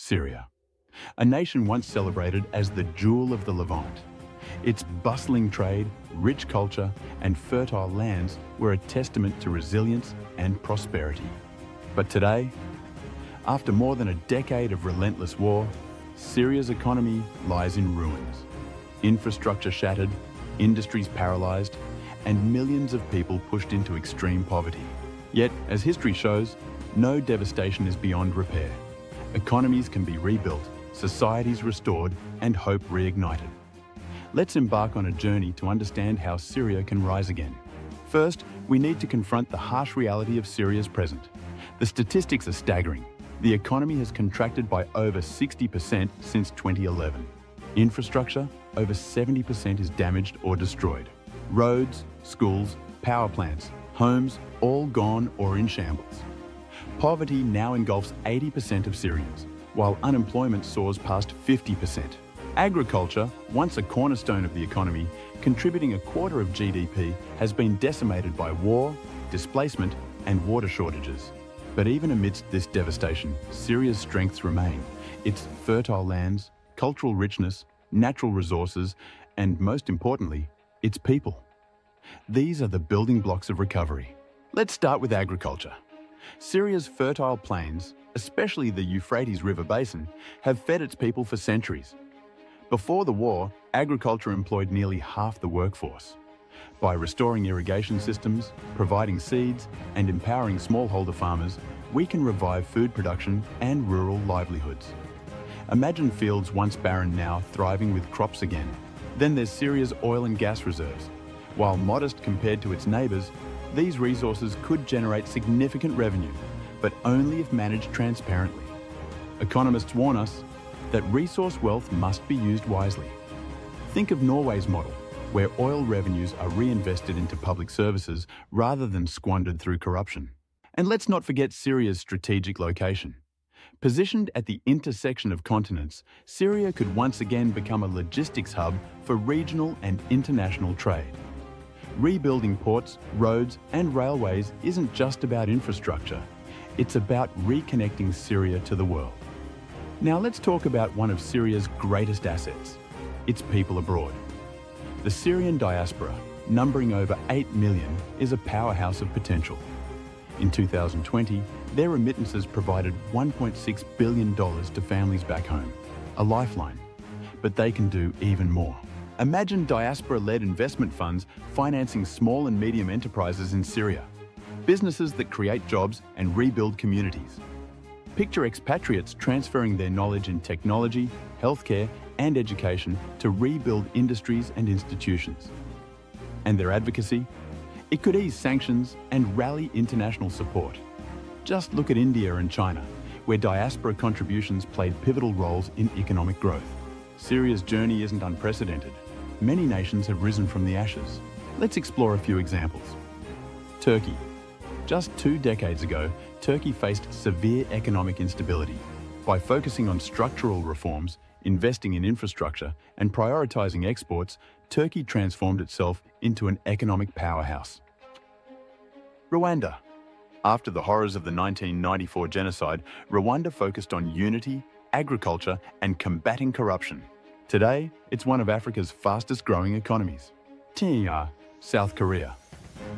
Syria, a nation once celebrated as the jewel of the Levant. Its bustling trade, rich culture, and fertile lands were a testament to resilience and prosperity. But today, after more than a decade of relentless war, Syria's economy lies in ruins. Infrastructure shattered, industries paralyzed, and millions of people pushed into extreme poverty. Yet, as history shows, no devastation is beyond repair. Economies can be rebuilt, societies restored, and hope reignited. Let's embark on a journey to understand how Syria can rise again. First, we need to confront the harsh reality of Syria's present. The statistics are staggering. The economy has contracted by over 60% since 2011. Infrastructure, over 70% is damaged or destroyed. Roads, schools, power plants, homes, all gone or in shambles. Poverty now engulfs 80% of Syrians, while unemployment soars past 50%. Agriculture, once a cornerstone of the economy, contributing a quarter of GDP, has been decimated by war, displacement, and water shortages. But even amidst this devastation, Syria's strengths remain. Its fertile lands, cultural richness, natural resources, and most importantly, its people. These are the building blocks of recovery. Let's start with agriculture. Syria's fertile plains, especially the Euphrates River basin, have fed its people for centuries. Before the war, agriculture employed nearly half the workforce. By restoring irrigation systems, providing seeds, and empowering smallholder farmers, we can revive food production and rural livelihoods. Imagine fields once barren now thriving with crops again. Then there's Syria's oil and gas reserves. While modest compared to its neighbours, these resources could generate significant revenue, but only if managed transparently. Economists warn us that resource wealth must be used wisely. Think of Norway's model, where oil revenues are reinvested into public services rather than squandered through corruption. And let's not forget Syria's strategic location. Positioned at the intersection of continents, Syria could once again become a logistics hub for regional and international trade. Rebuilding ports, roads, and railways isn't just about infrastructure. It's about reconnecting Syria to the world. Now let's talk about one of Syria's greatest assets, its people abroad. The Syrian diaspora, numbering over 8 million, is a powerhouse of potential. In 2020, their remittances provided $1.6 billion to families back home, a lifeline. But they can do even more. Imagine diaspora-led investment funds financing small and medium enterprises in Syria, businesses that create jobs and rebuild communities. Picture expatriates transferring their knowledge in technology, healthcare, and education to rebuild industries and institutions. And their advocacy? It could ease sanctions and rally international support. Just look at India and China, where diaspora contributions played pivotal roles in economic growth. Syria's journey isn't unprecedented. Many nations have risen from the ashes. Let's explore a few examples. Turkey. Just 2 decades ago, Turkey faced severe economic instability. By focusing on structural reforms, investing in infrastructure, and prioritizing exports, Turkey transformed itself into an economic powerhouse. Rwanda. After the horrors of the 1994 genocide, Rwanda focused on unity, agriculture, and combating corruption. Today, it's one of Africa's fastest-growing economies. South Korea.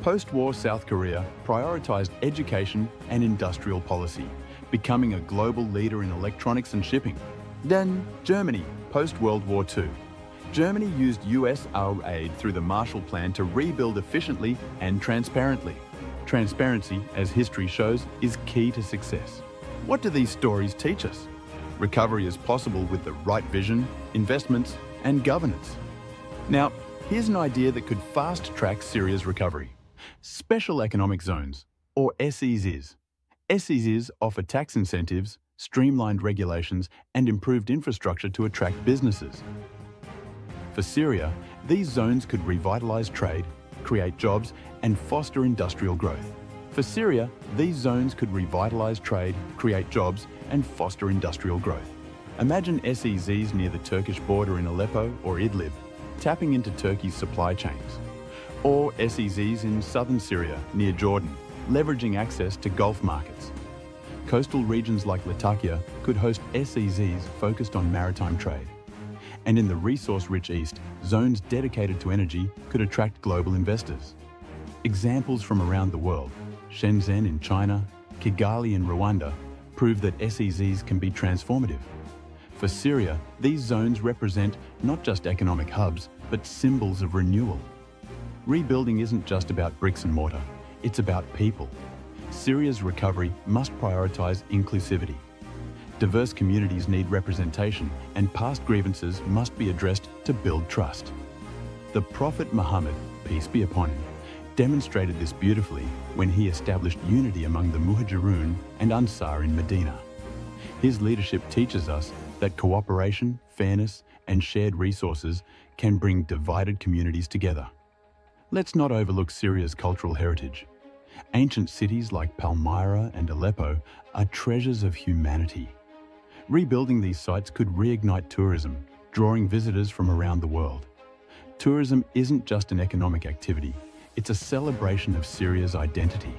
Post-war South Korea prioritized education and industrial policy, becoming a global leader in electronics and shipping. Then, Germany, post-World War II. Germany used US aid through the Marshall Plan to rebuild efficiently and transparently. Transparency, as history shows, is key to success. What do these stories teach us? Recovery is possible with the right vision, investments, and governance. Now, here's an idea that could fast-track Syria's recovery. Special Economic Zones, or SEZs. SEZs offer tax incentives, streamlined regulations, and improved infrastructure to attract businesses. For Syria, these zones could revitalize trade, create jobs, and foster industrial growth. For Syria, these zones could revitalize trade, create jobs, and foster industrial growth. Imagine SEZs near the Turkish border in Aleppo or Idlib, tapping into Turkey's supply chains. Or SEZs in southern Syria, near Jordan, leveraging access to Gulf markets. Coastal regions like Latakia could host SEZs focused on maritime trade. And in the resource-rich East, zones dedicated to energy could attract global investors. Examples from around the world, Shenzhen in China, Kigali in Rwanda, prove that SEZs can be transformative. For Syria, these zones represent not just economic hubs, but symbols of renewal. Rebuilding isn't just about bricks and mortar, it's about people. Syria's recovery must prioritize inclusivity. Diverse communities need representation, and past grievances must be addressed to build trust. The Prophet Muhammad, peace be upon him, demonstrated this beautifully when he established unity among the Muhajirun and Ansar in Medina. His leadership teaches us that cooperation, fairness, and shared resources can bring divided communities together. Let's not overlook Syria's cultural heritage. Ancient cities like Palmyra and Aleppo are treasures of humanity. Rebuilding these sites could reignite tourism, drawing visitors from around the world. Tourism isn't just an economic activity, it's a celebration of Syria's identity.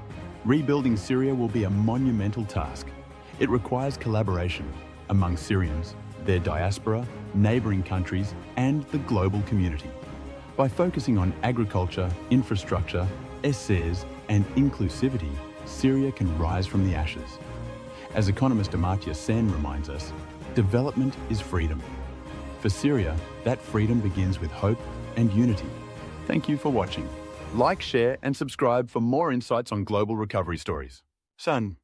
Rebuilding Syria will be a monumental task. It requires collaboration among Syrians, their diaspora, neighboring countries, and the global community. By focusing on agriculture, infrastructure, SEZ, and inclusivity, Syria can rise from the ashes. As economist Amartya Sen reminds us, development is freedom. For Syria, that freedom begins with hope and unity. Thank you for watching. Like, share, and subscribe for more insights on global recovery stories. Son.